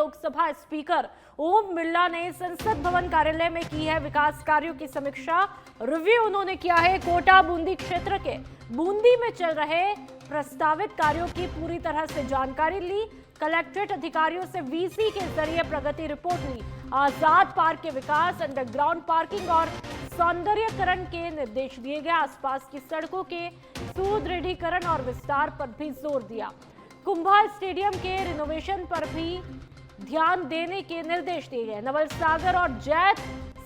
Lok Sabha speaker Om Birla ने संसद भवन कार्यालय में की है विकास कार्यों की समीक्षा। रिव्यू उन्होंने किया है कोटा बूंदी क्षेत्र के बूंदी में चल रहे प्रस्तावित कार्यों की पूरी तरह से जानकारी ली। कलेक्ट्रेट अधिकारियों से वीसी के जरिए प्रगति रिपोर्ट ली। आजाद पार्क के विकास, अंडरग्राउंड पार्किंग और सौंदर्यकरण के निर्देश दिए गए। आसपास की सड़कों के सुदृढ़ीकरण और विस्तार पर भी जोर दिया। कुंभा स्टेडियम के रिनोवेशन पर भी ध्यान देने के निर्देश दिए गए। नवल सागर और जैत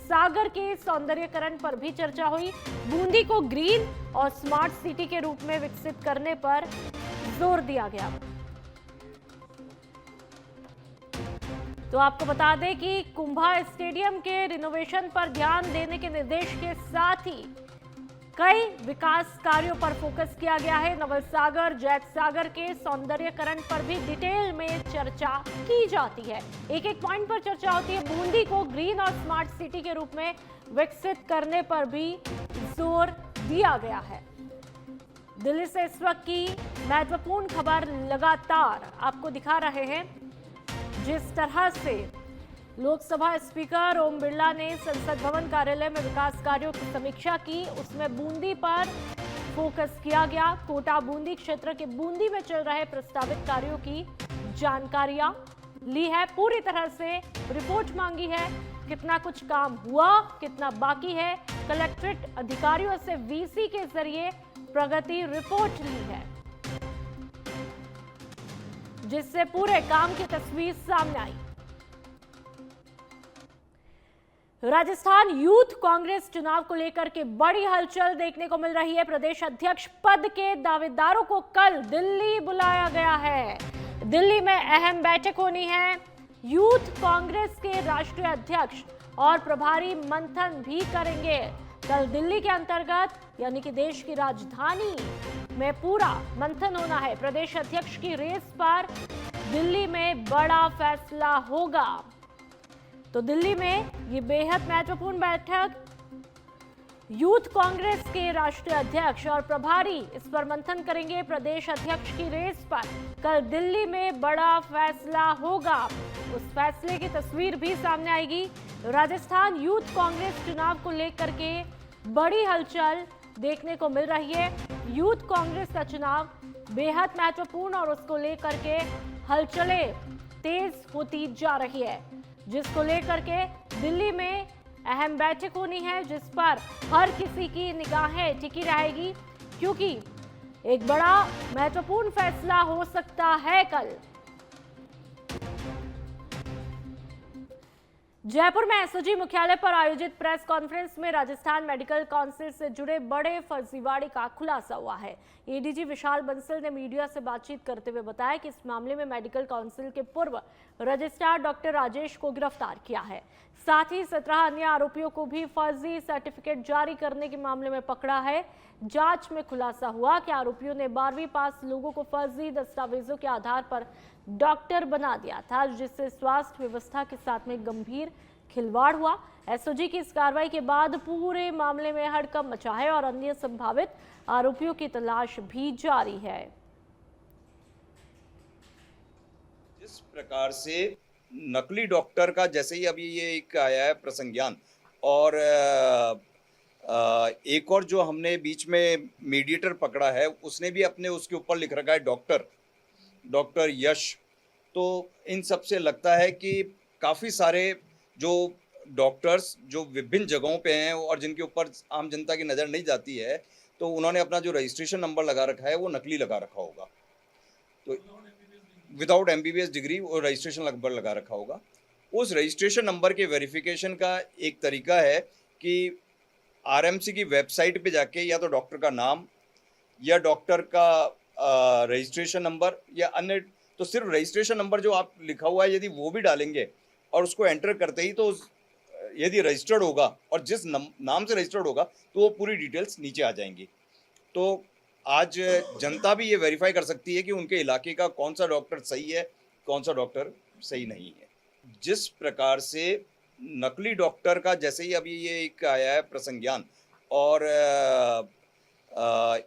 सागर के सौंदर्यकरण पर भी चर्चा हुई। बूंदी को ग्रीन और स्मार्ट सिटी के रूप में विकसित करने पर जोर दिया गया। तो आपको बता दें कि कुंभा स्टेडियम के रिनोवेशन पर ध्यान देने के निर्देश के साथ ही कई विकास कार्यों पर फोकस किया गया है। नवल सागर, जैत सागर के सौंदर्यकरण पर भी डिटेल में चर्चा की जाती है। एक एक पॉइंट पर चर्चा होती है। बूंदी को ग्रीन और स्मार्ट सिटी के रूप में विकसित करने पर भी जोर दिया गया है। दिल्ली से इस वक्त की महत्वपूर्ण खबर लगातार आपको दिखा रहे हैं। जिस तरह से लोकसभा स्पीकर ओम बिरला ने संसद भवन कार्यालय में विकास कार्यों की समीक्षा की, उसमें बूंदी पर फोकस किया गया। कोटा बूंदी क्षेत्र के बूंदी में चल रहे प्रस्तावित कार्यों की जानकारियां ली है। पूरी तरह से रिपोर्ट मांगी है, कितना कुछ काम हुआ, कितना बाकी है। कलेक्ट्रेट अधिकारियों से वीसी के जरिए प्रगति रिपोर्ट ली है, जिससे पूरे काम की तस्वीर सामने आई। राजस्थान यूथ कांग्रेस चुनाव को लेकर के बड़ी हलचल देखने को मिल रही है। प्रदेश अध्यक्ष पद के दावेदारों को कल दिल्ली बुलाया गया है। दिल्ली में अहम बैठक होनी है। यूथ कांग्रेस के राष्ट्रीय अध्यक्ष और प्रभारी मंथन भी करेंगे। कल दिल्ली के अंतर्गत यानी कि देश की राजधानी में पूरा मंथन होना है। प्रदेश अध्यक्ष की रेस पर दिल्ली में बड़ा फैसला होगा। तो दिल्ली में ये बेहद महत्वपूर्ण बैठक, यूथ कांग्रेस के राष्ट्रीय अध्यक्ष और प्रभारी इस पर मंथन करेंगे। प्रदेश अध्यक्ष की रेस पर कल दिल्ली में बड़ा फैसला होगा। उस फैसले की तस्वीर भी सामने आएगी। राजस्थान यूथ कांग्रेस चुनाव को लेकर के बड़ी हलचल देखने को मिल रही है। यूथ कांग्रेस का चुनाव बेहद महत्वपूर्ण और उसको लेकर के हलचलें तेज होती जा रही है, जिसको लेकर के दिल्ली में अहम बैठक होनी है, जिस पर हर किसी की निगाहें टिकी रहेगी, क्योंकि एक बड़ा महत्वपूर्ण फैसला हो सकता है कल। जयपुर में एसओजी मुख्यालय पर आयोजित प्रेस कॉन्फ्रेंस में राजस्थान मेडिकल काउंसिल से जुड़े बड़े फर्जीवाड़े का खुलासा हुआ है। एडीजी विशाल बंसल ने मीडिया से बातचीत करते हुए बताया कि इस मामले में मेडिकल काउंसिल के पूर्व रजिस्ट्रार डॉक्टर राजेश को गिरफ्तार किया है। साथ ही 17 अन्य आरोपियों को भी फर्जी सर्टिफिकेट जारी करने के मामले में पकड़ा है। जांच में खुलासा हुआ कि आरोपियों ने 12वीं पास लोगों को फर्जी दस्तावेजों के आधार पर डॉक्टर बना दिया था, जिससे स्वास्थ्य व्यवस्था के साथ में गंभीर खिलवाड़ हुआ। एसओजी की इस कार्रवाई के बाद पूरे मामले में हड़कंप मचा है और अन्य संभावित आरोपियों की तलाश भी जारी है। जिस प्रकार से नकली डॉक्टर का जैसे ही अभी ये एक आया है प्रसंज्ञान, और एक और जो हमने बीच में मीडिएटर पकड़ा है, उसने भी अपने उसके ऊपर लिख रखा है डॉक्टर यश। तो इन सब से लगता है कि काफ़ी सारे जो डॉक्टर्स जो विभिन्न जगहों पे हैं और जिनके ऊपर आम जनता की नज़र नहीं जाती है, तो उन्होंने अपना जो रजिस्ट्रेशन नंबर लगा रखा है वो नकली लगा रखा होगा। तो विदाउट एमबीबीएस डिग्री और रजिस्ट्रेशन नंबर लगा रखा होगा। उस रजिस्ट्रेशन नंबर के वेरिफिकेशन का एक तरीका है कि आरएमसी की वेबसाइट पे जाके या तो डॉक्टर का नाम या डॉक्टर का रजिस्ट्रेशन नंबर या अन्य, तो सिर्फ रजिस्ट्रेशन नंबर जो आप लिखा हुआ है यदि वो भी डालेंगे और उसको एंटर करते ही तो यदि रजिस्टर्ड होगा और जिस नाम से रजिस्टर्ड होगा तो वो पूरी डिटेल्स नीचे आ जाएंगी। तो आज जनता भी ये वेरीफाई कर सकती है कि उनके इलाके का कौन सा डॉक्टर सही है, कौन सा डॉक्टर सही नहीं है। जिस प्रकार से नकली डॉक्टर का जैसे ही अभी ये एक आया है प्रसंज्ञान, और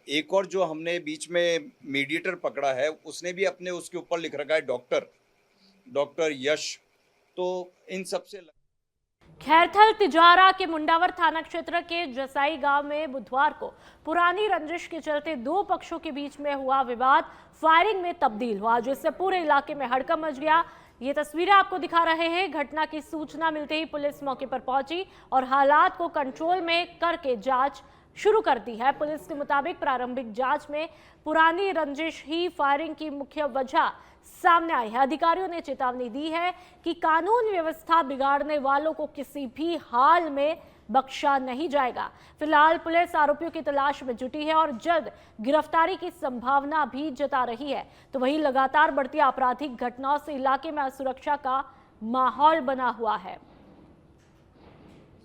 एक और जो हमने बीच में मीडिएटर पकड़ा है, उसने भी अपने उसके ऊपर लिख रखा है डॉक्टर यश, तो इन सब से खैरथल तिजारा के मुंडावर थाना क्षेत्र के जसाई गांव में बुधवार को पुरानी रंजिश के चलते दो पक्षों के बीच में हुआ विवाद फायरिंग में तब्दील हुआ, जिससे पूरे इलाके में हड़कंप मच गया। ये तस्वीरें आपको दिखा रहे हैं। घटना की सूचना मिलते ही पुलिस मौके पर पहुंची और हालात को कंट्रोल में करके जांच शुरू कर दी है। पुलिस के मुताबिक प्रारंभिक जांच में पुरानी रंजिश ही फायरिंग की मुख्य वजह सामने आई है। अधिकारियों ने चेतावनी दी है कि कानून व्यवस्था बिगाड़ने वालों को किसी भी हाल में बख्शा नहीं जाएगा। फिलहाल पुलिस आरोपियों की तलाश में जुटी है और जल्द गिरफ्तारी की संभावना भी जता रही है। तो वहीं लगातार बढ़ती आपराधिक घटनाओं से इलाके में असुरक्षा का माहौल बना हुआ है।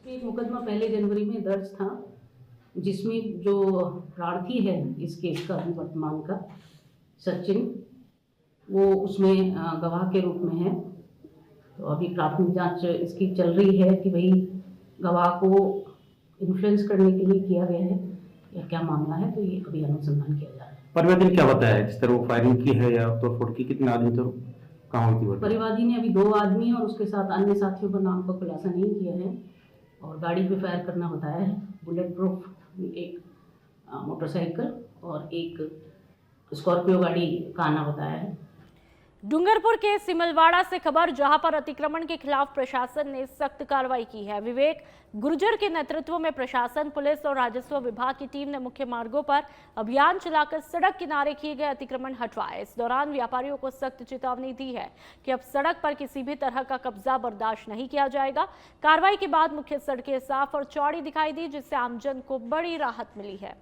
एक मुकदमा पहले जनवरी में दर्ज था, जिसमें जो प्रार्थी है इस केस का वर्तमान का सचिन, वो उसमें गवाह के रूप में है। तो अभी प्राथमिक जांच इसकी चल रही है कि भाई गवाह को इन्फ्लुएंस करने के लिए किया गया है या क्या मामला है, तो ये अभी अनुसंधान किया जा रहा है। परिवादी क्या बताया है, जिस तरह वो फायरिंग की है या तोड़फोड़ की, कितने आदमी तो कहाँ हुई थी? परिवादी ने अभी 2 आदमी और उसके साथ अन्य साथियों का नाम का खुलासा नहीं किया है और गाड़ी पे फायर करना बताया है। बुलेट प्रूफ एक मोटरसाइकिल और एक स्कॉर्पियो गाड़ी का आना बताया है। डूंगरपुर के सिमलवाड़ा से खबर, जहां पर अतिक्रमण के खिलाफ प्रशासन ने सख्त कार्रवाई की है। विवेक गुर्जर के नेतृत्व में प्रशासन, पुलिस और राजस्व विभाग की टीम ने मुख्य मार्गों पर अभियान चलाकर सड़क किनारे किए गए अतिक्रमण हटवाए। इस दौरान व्यापारियों को सख्त चेतावनी दी है कि अब सड़क पर किसी भी तरह का कब्जा बर्दाश्त नहीं किया जाएगा। कार्रवाई के बाद मुख्य सड़कें साफ और चौड़ी दिखाई दी, जिससे आमजन को बड़ी राहत मिली है।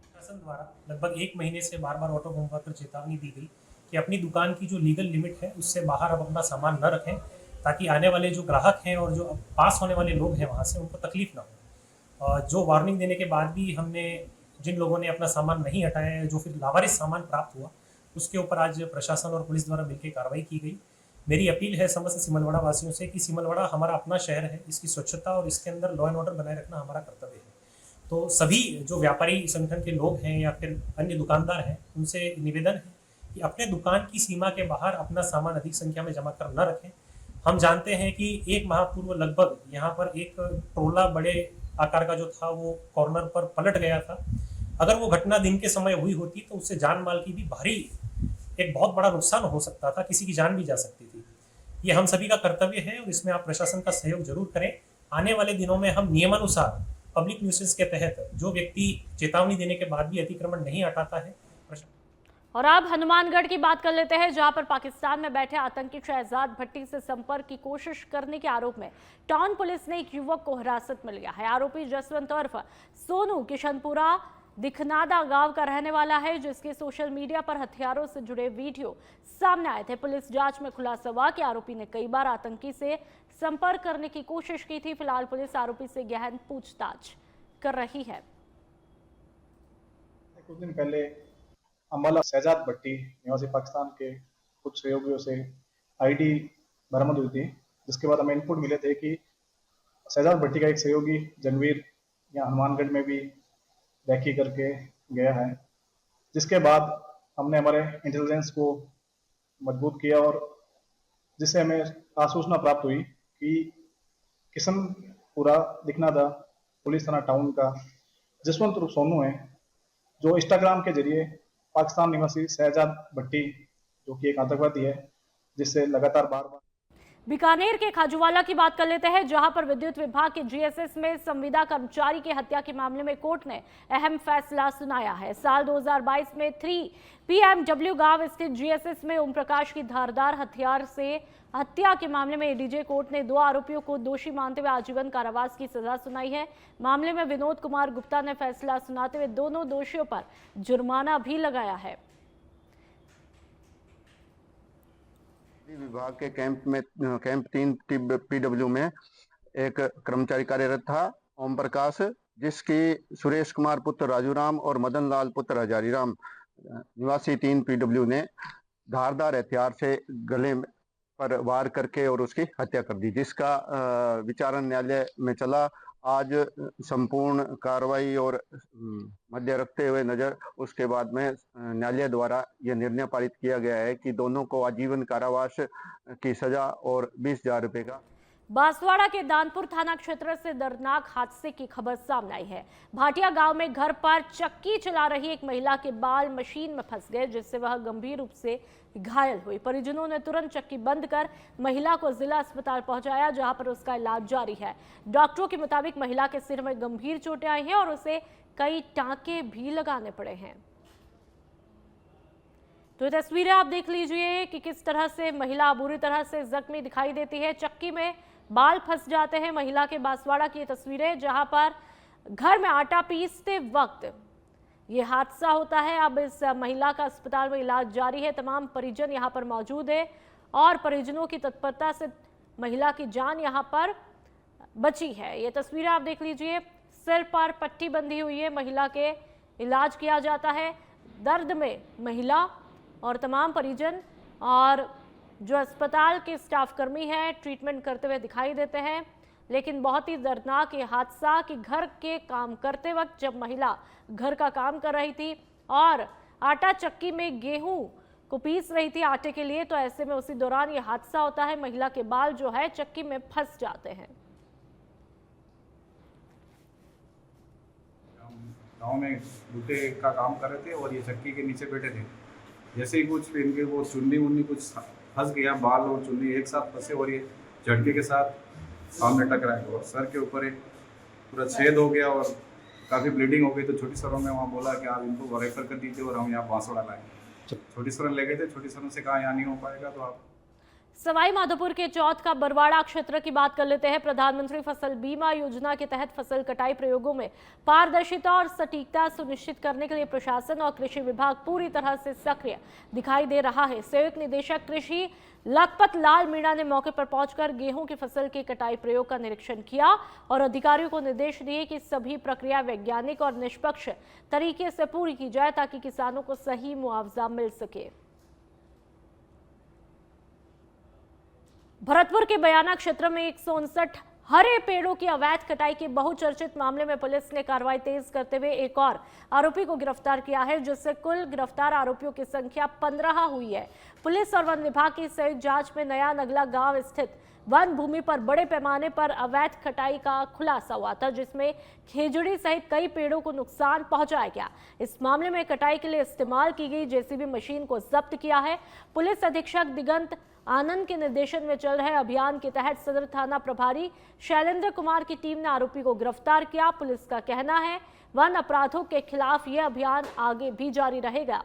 प्रशासन द्वारा लगभग 1 महीने से बार-बार ऑटो भूमिका पर चेतावनी दी गई कि अपनी दुकान की जो लीगल लिमिट है उससे बाहर अब अपना सामान न रखें, ताकि आने वाले जो ग्राहक हैं और जो पास होने वाले लोग हैं वहाँ से उनको तकलीफ ना हो। जो वार्निंग देने के बाद भी हमने जिन लोगों ने अपना सामान नहीं हटाया है, जो फिर लावारिस सामान प्राप्त हुआ, उसके ऊपर आज प्रशासन और पुलिस द्वारा मिलकर कार्रवाई की गई। मेरी अपील है समस्त सिमलवाड़ा वासियों से कि सिमलवाड़ा हमारा अपना शहर है, इसकी स्वच्छता और इसके अंदर लॉ एंड ऑर्डर बनाए रखना हमारा कर्तव्य है। तो सभी जो व्यापारी संगठन के लोग हैं या फिर अन्य दुकानदार हैं, उनसे निवेदन है कि अपने दुकान की सीमा के बाहर अपना सामान अधिक संख्या में जमा कर न रखें। हम जानते हैं कि 1 माह पूर्व लगभग यहाँ पर एक ट्रोला बड़े आकार का जो था वो कॉर्नर पर पलट गया था। अगर वो घटना दिन के समय हुई होती तो उससे जान माल की भी भारी एक बहुत बड़ा नुकसान हो सकता था, किसी की जान भी जा सकती थी। ये हम सभी का कर्तव्य है और इसमें आप प्रशासन का सहयोग जरूर करें। आने वाले दिनों में हम नियमानुसार पब्लिक न्यूसेंस के तहत जो व्यक्ति चेतावनी देने के बाद भी अतिक्रमण नहीं हटाता है। और अब हनुमानगढ़ की बात कर लेते हैं, जहां पर पाकिस्तान में बैठे आतंकी शहजाद भट्टी से संपर्क की कोशिश करने के आरोप में टाउन पुलिस ने एक युवक को हिरासत में लिया है। आरोपी जसवंत उर्फ सोनू किशनपुरा दिखनादा गांव का रहने वाला है, जिसके सोशल मीडिया पर हथियारों से जुड़े वीडियो सामने आए थे। पुलिस जांच में खुलासा हुआ कि आरोपी ने कई बार आतंकी से संपर्क करने की कोशिश की थी। फिलहाल पुलिस आरोपी से गहन पूछताछ कर रही है। कुछ दिन पहले अम्बाला शहजाद भट्टी निवासी पाकिस्तान के कुछ सहयोगियों से आईडी बरामद हुई थी, जिसके बाद हमें इनपुट मिले थे कि शहजाद भट्टी का एक सहयोगी जनवीर यहाँ हनुमानगढ़ में भी रेकी करके गया है। जिसके बाद हमने हमारे इंटेलिजेंस को मजबूत किया और जिससे हमें आसूचना प्राप्त हुई कि किशनपुरा दिखनादा पुलिस थाना टाउन का जसवंत उर्फ सोनू है, जो इंस्टाग्राम के जरिए पाकिस्तान निवासी शहजाद भट्टी, जो कि एक आतंकवादी है, जिससे लगातार बार-बार। बीकानेर के खाजूवाला की बात कर लेते हैं, जहां पर विद्युत विभाग के जीएसएस में संविदा कर्मचारी की हत्या के मामले में कोर्ट ने अहम फैसला सुनाया है। साल 2022 में 3 PMW गांव स्थित जीएसएस में ओम प्रकाश की धारदार हथियार से हत्या के मामले में एडीजे कोर्ट ने 2 आरोपियों को दोषी मानते हुए आजीवन कारावास की सजा सुनाई है। मामले में विनोद कुमार गुप्ता ने फैसला सुनाते हुए दोनों दोषियों पर जुर्माना भी लगाया है। विभाग के कैंप 3 PW में एक कर्मचारी कार्यरत था, ओम प्रकाश, जिसकी सुरेश कुमार पुत्र राजूराम और मदन लाल पुत्र हजारीराम निवासी 3 PW ने धारदार हथियार से गले पर वार करके और उसकी हत्या कर दी, जिसका विचारण न्यायालय में चला आज संपूर्ण कार्रवाई और मध्य रखते हुए नजर उसके बाद में न्यायालय द्वारा यह निर्णय पारित किया गया है कि दोनों को आजीवन कारावास की सजा और 20,000 रुपए का। बांसवाड़ा के दानपुर थाना क्षेत्र से दर्दनाक हादसे की खबर सामने आई है। भाटिया गांव में घर पर चक्की चला रही एक महिला के बाल मशीन में फंस गए, जिससे वह गंभीर रूप से घायल हुई। परिजनों ने तुरंत चक्की बंद कर महिला को जिला अस्पताल पहुंचाया, जहां पर उसका इलाज जारी है। डॉक्टरों के मुताबिक महिला के सिर में गंभीर चोटें आई हैं और उसे कई टांके भी लगाने पड़े हैं। तो ये तस्वीरें आप देख लीजिए कि किस तरह से महिला बुरी तरह से जख्मी दिखाई देती है। चक्की में बाल फंस जाते हैं महिला के। बांसवाड़ा की ये तस्वीरें, जहां पर घर में आटा पीसते वक्त ये हादसा होता है। अब इस महिला का अस्पताल में इलाज जारी है। तमाम परिजन यहां पर मौजूद है और परिजनों की तत्परता से महिला की जान यहां पर बची है। ये तस्वीरें आप देख लीजिए। सिर पर पट्टी बंधी हुई है, महिला के इलाज किया जाता है। दर्द में महिला और तमाम परिजन और जो अस्पताल के स्टाफ कर्मी हैं ट्रीटमेंट करते हुए दिखाई देते हैं। लेकिन बहुत ही दर्दनाक ये हादसा कि घर के काम करते वक्त जब महिला घर का काम कर रही थी और आटा चक्की में गेहूं को पीस रही थी आटे के लिए, तो ऐसे में उसी दौरान ये हादसा होता है। महिला के बाल जो है चक्की में फंस जाते हैं। गाँव में बूटे का काम कर रहे थे और ये चक्की के नीचे बैठे थे। जैसे ही कुछ इनके वो चुन्नी उन्नी कुछ फंस गया, बाल और चुन्नी एक साथ फंसे और ये झटके के साथ सामने टकराए और सर के ऊपर एक पूरा छेद हो गया और काफ़ी ब्लीडिंग हो गई। तो छोटी सरों में वहाँ बोला कि आप इनको रेफर कर दीजिए और हम यहाँ बांसवाड़ा लाए। छोटी सरों ले गए थे, छोटी सरों से कहा यहाँ नहीं हो पाएगा तो आप। सवाई माधोपुर के चौथ का बरवाड़ा क्षेत्र की बात कर लेते हैं। प्रधानमंत्री फसल बीमा योजना के तहत फसल कटाई प्रयोगों में पारदर्शिता और सटीकता सुनिश्चित करने के लिए प्रशासन और कृषि विभाग पूरी तरह से सक्रिय दिखाई दे रहा है। संयुक्त निदेशक कृषि लखपत लाल मीणा ने मौके पर पहुंचकर गेहूं की फसल के कटाई प्रयोग का निरीक्षण किया और अधिकारियों को निर्देश दिए कि सभी प्रक्रिया वैज्ञानिक और निष्पक्ष तरीके से पूरी की जाए ताकि किसानों को सही मुआवजा मिल सके। भरतपुर के बयाना क्षेत्र में 159 हरे पेड़ों की अवैध कटाई के बहुचर्चित मामले में पुलिस ने कार्रवाई तेज करते हुए एक और आरोपी को गिरफ्तार किया है, जिससे कुल गिरफ्तार आरोपियों की संख्या 15 हुई है। पुलिस और वन विभाग की संयुक्त जांच में नया नगला गांव स्थित वन भूमि पर बड़े पैमाने पर अवैध कटाई का खुलासा हुआ था, जिसमें खेजड़ी सहित कई पेड़ों को नुकसान पहुंचाया गया। इस मामले में कटाई के लिए इस्तेमाल की गई जेसीबी मशीन को जब्त किया है। पुलिस अधीक्षक दिगंत आनंद के निर्देशन में चल रहे अभियान के तहत सदर थाना प्रभारी शैलेंद्र कुमार की टीम ने आरोपी को गिरफ्तार किया। पुलिस का कहना है वन अपराधों के खिलाफ यह अभियान आगे भी जारी रहेगा।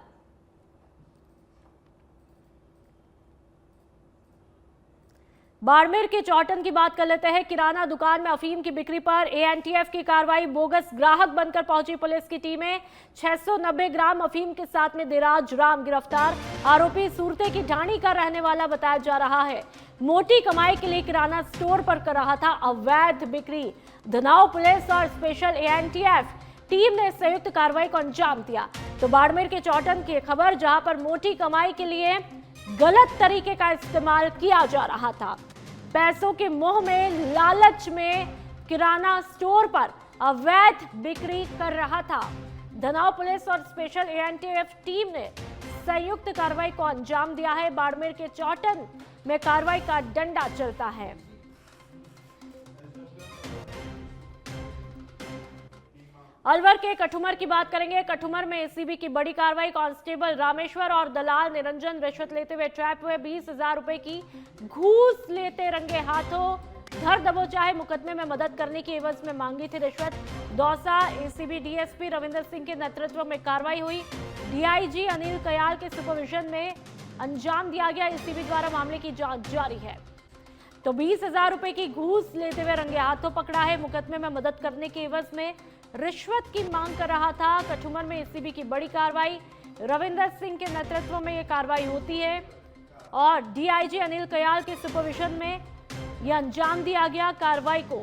बाड़मेर के चौटन की बात कर लेते हैं। किराना दुकान में अफीम की बिक्री पर एएनटीएफ की कार्रवाई। बोगस ग्राहक बनकर पहुंची पुलिस की टीमें। 690 ग्राम अफीम के साथ में देराज राम गिरफ्तार। आरोपी सूरते की ढाणी का रहने वाला बताया जा रहा है। मोटी कमाई के लिए किराना स्टोर पर कर रहा था अवैध बिक्री। धनाव पुलिस और स्पेशल एएनटीएफ टीम ने संयुक्त कार्रवाई को अंजाम दिया। तो बाड़मेर के चौटन की खबर, जहां पर मोटी कमाई के लिए गलत तरीके का इस्तेमाल किया जा रहा था। पैसों के मोह में, लालच में किराना स्टोर पर अवैध बिक्री कर रहा था। धनाव पुलिस और स्पेशल एएनटीएफ टीम ने संयुक्त कार्रवाई को अंजाम दिया है। बाड़मेर के चौटन में कार्रवाई का डंडा चलता है। अलवर के कठुमर की बात करेंगे। कठुमर में एसीबी की बड़ी कार्रवाई। कांस्टेबल रामेश्वर और दलाल निरंजन रिश्वत लेते हुए ट्रैप हुए। 20,000 रुपए की घूस लेते रंगे हाथों धर दबोचा है। मुकदमे में मदद करने की एवज में मांगी थी रिश्वत। दौसा एसीबी डीएसपी रविंदर सिंह के नेतृत्व में कार्रवाई हुई। डीआईजी अनिल कयाल के सुपरविजन में अंजाम दिया गया। एसीबी द्वारा मामले की जांच जारी है। तो 20,000 रुपए की घूस लेते हुए रंगे हाथों पकड़ा है। मुकदमे में मदद करने की एवज में रिश्वत की मांग कर रहा था। कठुमर में एसीबी की बड़ी कार्रवाई। रविंदर सिंह के नेतृत्व में यह कार्रवाई होती है और डीआईजी अनिल कयाल के सुपरविजन में यह अंजाम दिया गया कार्रवाई को।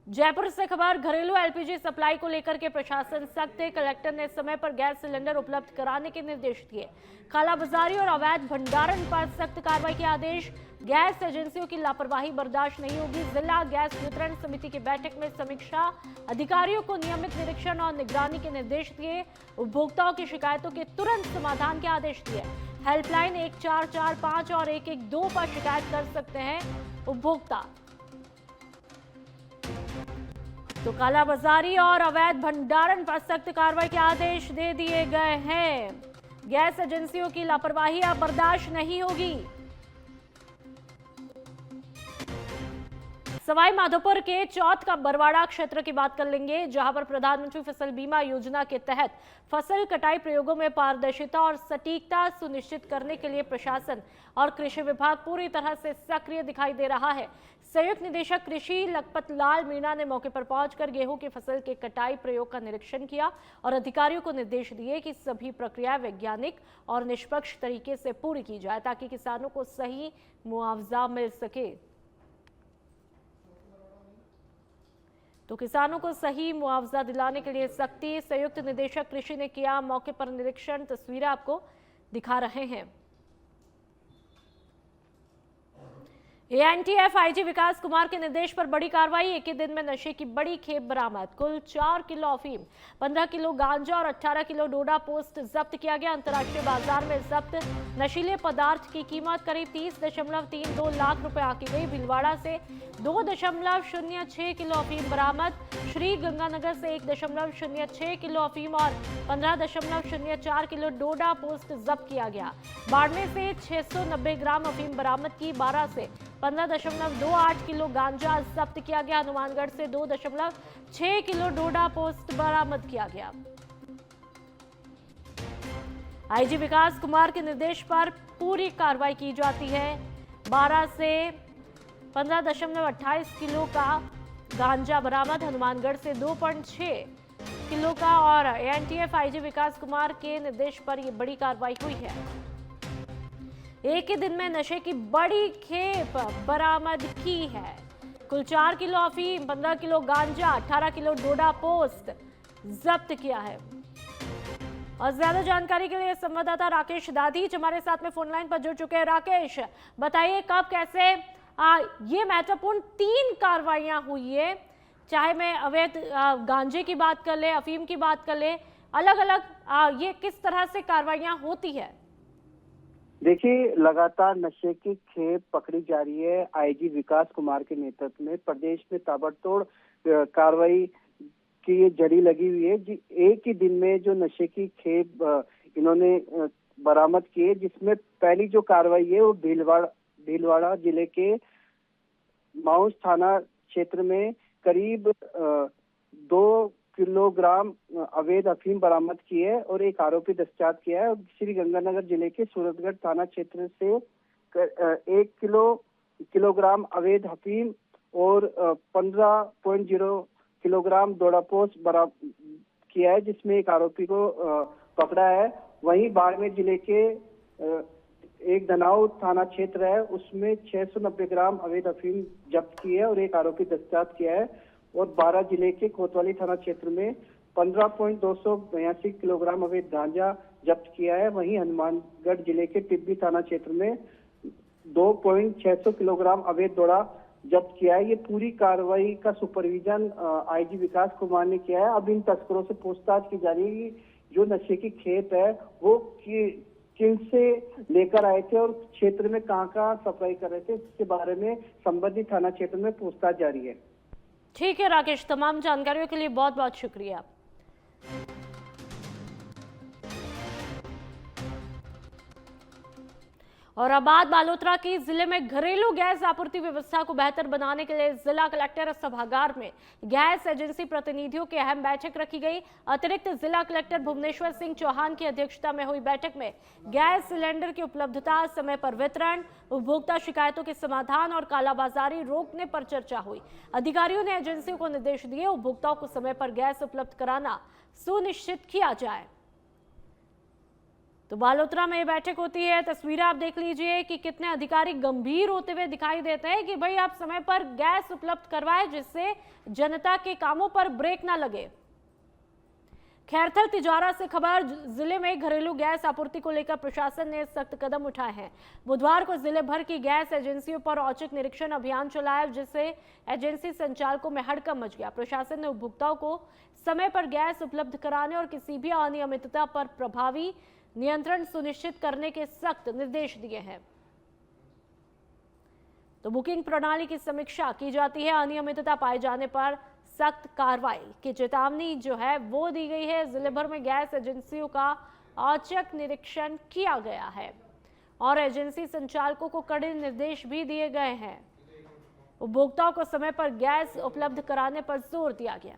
जयपुर से खबर, घरेलू एलपीजी सप्लाई को लेकर के प्रशासन सख्त है। कलेक्टर ने समय पर गैस सिलेंडर उपलब्ध कराने के निर्देश दिए। कालाबाजारी और अवैध भंडारण पर सख्त कार्रवाई के आदेश। गैस एजेंसियों की लापरवाही बर्दाश्त नहीं होगी। जिला गैस वितरण समिति की बैठक में समीक्षा। अधिकारियों को नियमित निरीक्षण और निगरानी के निर्देश दिए। उपभोक्ताओं की शिकायतों के तुरंत समाधान के आदेश दिए। हेल्पलाइन 1445 और 112 पर शिकायत कर सकते हैं उपभोक्ता। तो कालाबाजारी और अवैध भंडारण पर सख्त कार्रवाई के आदेश दे दिए गए हैं। गैस एजेंसियों की लापरवाही अब बर्दाश्त नहीं होगी। सवाई माधोपुर के चौथ का बरवाड़ा क्षेत्र की बात कर लेंगे, जहां पर प्रधानमंत्री फसल बीमा योजना के तहत फसल कटाई प्रयोगों में पारदर्शिता और सटीकता सुनिश्चित करने के लिए प्रशासन और कृषि विभाग पूरी तरह से सक्रिय दिखाई दे रहा है। संयुक्त निदेशक कृषि लखपत लाल मीणा ने मौके पर पहुंचकर गेहूं की फसल के कटाई प्रयोग का निरीक्षण किया और अधिकारियों को निर्देश दिए कि सभी प्रक्रिया वैज्ञानिक और निष्पक्ष तरीके से पूरी की जाए ताकि किसानों को सही मुआवजा मिल सके। तो किसानों को सही मुआवजा दिलाने के लिए सख्ती। संयुक्त निदेशक कृषि ने किया मौके पर निरीक्षण, तस्वीरें आपको दिखा रहे हैं। एएनटीएफ आईजी विकास कुमार के निर्देश पर बड़ी कार्रवाई। एक ही दिन में नशे की बड़ी खेप बरामद। कुल 4 किलो अफीम, 15 किलो गांजा और 18 किलो डोडा पोस्ट जब्त किया गया। अंतर्राष्ट्रीय बाजार में जब्त नशीले पदार्थ की कीमत करीब 30.32 लाख रुपए आंकी गई। भीलवाड़ा से 2.06 किलो अफीम बरामद। श्री गंगानगर से 1.06 किलो अफीम और 15.04 किलो डोडा पोस्ट जब्त किया गया। बाड़मेर से 690 ग्राम अफीम बरामद की। 12 से 15.28 किलो गांजा जब्त किया गया। हनुमानगढ़ से 2.6 किलो डोडा पोस्ट बरामद किया गया। आईजी विकास कुमार के निर्देश पर पूरी कार्रवाई की जाती है। 12 से 15.28 किलो का गांजा बरामद। हनुमानगढ़ से 2.6 किलो का और एएनटीएफ आईजी विकास कुमार के निर्देश पर यह बड़ी कार्रवाई हुई है। एक ही दिन में नशे की बड़ी खेप बरामद की है। कुल 4 किलो अफीम, 15 किलो गांजा, 18 किलो डोडा पोस्ट जब्त किया है। और ज्यादा जानकारी के लिए संवाददाता राकेश दाधीच हमारे साथ में फोन लाइन पर जुड़ चुके हैं। राकेश, बताइए कब कैसे ये महत्वपूर्ण 3 कार्रवाइयां हुई है, चाहे मैं अवैध गांजे की बात कर ले, अफीम की बात कर ले, अलग अलग ये किस तरह से कार्रवाइयां होती है? देखिए, लगातार नशे की खेप पकड़ी जा रही है। आईजी विकास कुमार के नेतृत्व में प्रदेश में ताबड़तोड़ कार्रवाई की जड़ी लगी हुई है। एक ही दिन में जो नशे की खेप इन्होंने बरामद की है, जिसमें पहली जो कार्रवाई है वो भीलवाड़ा जिले के माउस थाना क्षेत्र में करीब 2 किलोग्राम अवैध अफीम बरामद की है और एक आरोपी दस्तयाब किया है। और श्री गंगानगर जिले के सूरतगढ़ थाना क्षेत्र से 1 किलोग्राम अवैध अफीम और 15.0 किलोग्राम डोडापोस्ट बरामद किया है, जिसमें एक आरोपी को पकड़ा है। वहीं बाड़मेर जिले के एक धनाव थाना क्षेत्र है, उसमें 690 ग्राम अवैध अफीम जब्त की है और एक आरोपी दस्तयाब किया है। और 12 जिले के कोतवाली थाना क्षेत्र में 15.282 किलोग्राम अवैध गांजा जब्त किया है। वहीं हनुमानगढ़ जिले के टिब्बी थाना क्षेत्र में 2.600 किलोग्राम अवैध डोडा जब्त किया है। ये पूरी कार्रवाई का सुपरविजन आईजी विकास कुमार ने किया है। अब इन तस्करों से पूछताछ की जा रही है कि जो नशे की खेप है वो किन से लेकर आए थे और क्षेत्र में कहाँ सप्लाई कर रहे थे, इसके बारे में संबंधित थाना क्षेत्र में पूछताछ जारी है। ठीक है राकेश, तमाम जानकारियों के लिए बहुत बहुत शुक्रिया। और अब बात बालोतरा की। जिले में घरेलू गैस आपूर्ति व्यवस्था को बेहतर बनाने के लिए जिला कलेक्टर सभागार में गैस एजेंसी प्रतिनिधियों की अहम बैठक रखी गई। अतिरिक्त जिला कलेक्टर भुवनेश्वर सिंह चौहान की अध्यक्षता में हुई बैठक में गैस सिलेंडर की उपलब्धता, समय पर वितरण, उपभोक्ता शिकायतों के समाधान और कालाबाजारी रोकने पर चर्चा हुई। अधिकारियों ने एजेंसियों को निर्देश दिए उपभोक्ताओं को समय पर गैस उपलब्ध कराना सुनिश्चित किया जाए। तो बालोतरा में ये बैठक होती है। तस्वीरें आप देख लीजिए कि कितने अधिकारी गंभीर होते हुए दिखाई देते हैं कि भाई आप समय पर गैस उपलब्ध करवाएं जिससे जनता के कामों पर ब्रेक ना लगे। खैरथल तिजारा से खबर, जिले में घरेलू गैस आपूर्ति को लेकर प्रशासन ने सख्त कदम उठाए हैं। बुधवार को जिले भर की गैस एजेंसियों पर औचक निरीक्षण अभियान चलाया जिससे एजेंसी संचालकों में हड़कंप मच गया। प्रशासन ने उपभोक्ताओं को समय पर गैस उपलब्ध कराने और किसी भी अनियमितता पर प्रभावी नियंत्रण सुनिश्चित करने के सख्त निर्देश दिए हैं। तो बुकिंग प्रणाली की समीक्षा की जाती है। अनियमितता पाए जाने पर सख्त कार्रवाई की चेतावनी जो है वो दी गई है। जिले भर में गैस एजेंसियों का औचक निरीक्षण किया गया है और एजेंसी संचालकों को कड़े निर्देश भी दिए गए हैं। उपभोक्ताओं को समय पर गैस उपलब्ध कराने पर जोर दिया गया।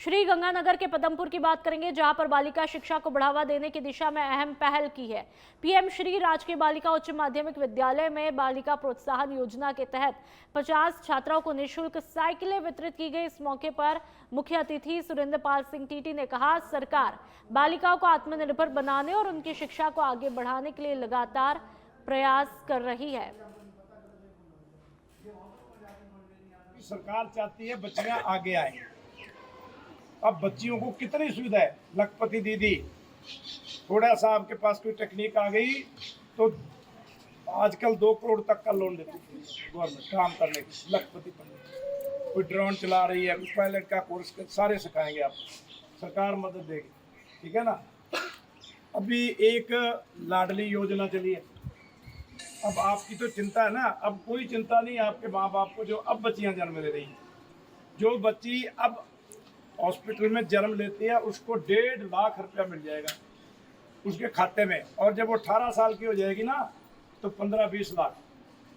श्री गंगानगर के पदमपुर की बात करेंगे जहां पर बालिका शिक्षा को बढ़ावा देने की दिशा में अहम पहल की है। पीएम श्री राजकीय बालिका उच्च माध्यमिक विद्यालय में बालिका प्रोत्साहन योजना के तहत 50 छात्राओं को निःशुल्क साइकिलें वितरित की गई। इस मौके पर मुख्य अतिथि सुरेंद्र पाल सिंह टीटी ने कहा, सरकार बालिकाओं को आत्मनिर्भर बनाने और उनकी शिक्षा को आगे बढ़ाने के लिए लगातार प्रयास कर रही है। सरकार चाहती है बच्चियां आगे आए। अब बच्चियों को कितनी सुविधा है, लखपति दीदी, थोड़ा सा आपके पास कोई टेक्निक आ गई तो आजकल 2 करोड़ तक का लोन देती है गवर्नमेंट काम करने की। लखपति पंडित कोई ड्रोन चला रही है, कोई पायलट का कोर्स सारे सिखाएंगे आपको, सरकार मदद देगी, ठीक है ना। अभी एक लाडली योजना चली है। अब आपकी तो चिंता है ना, अब कोई चिंता नहीं आपके माँ बाप को जो अब बच्चियाँ जन्म ले रही हैं। जो बच्ची अब हॉस्पिटल में जन्म लेती है उसको 1.5 लाख रुपया मिल जाएगा उसके खाते में, और जब वो 18 साल की हो जाएगी ना तो 15-20 लाख।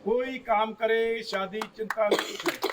कोई काम करे, शादी चिंता नहीं।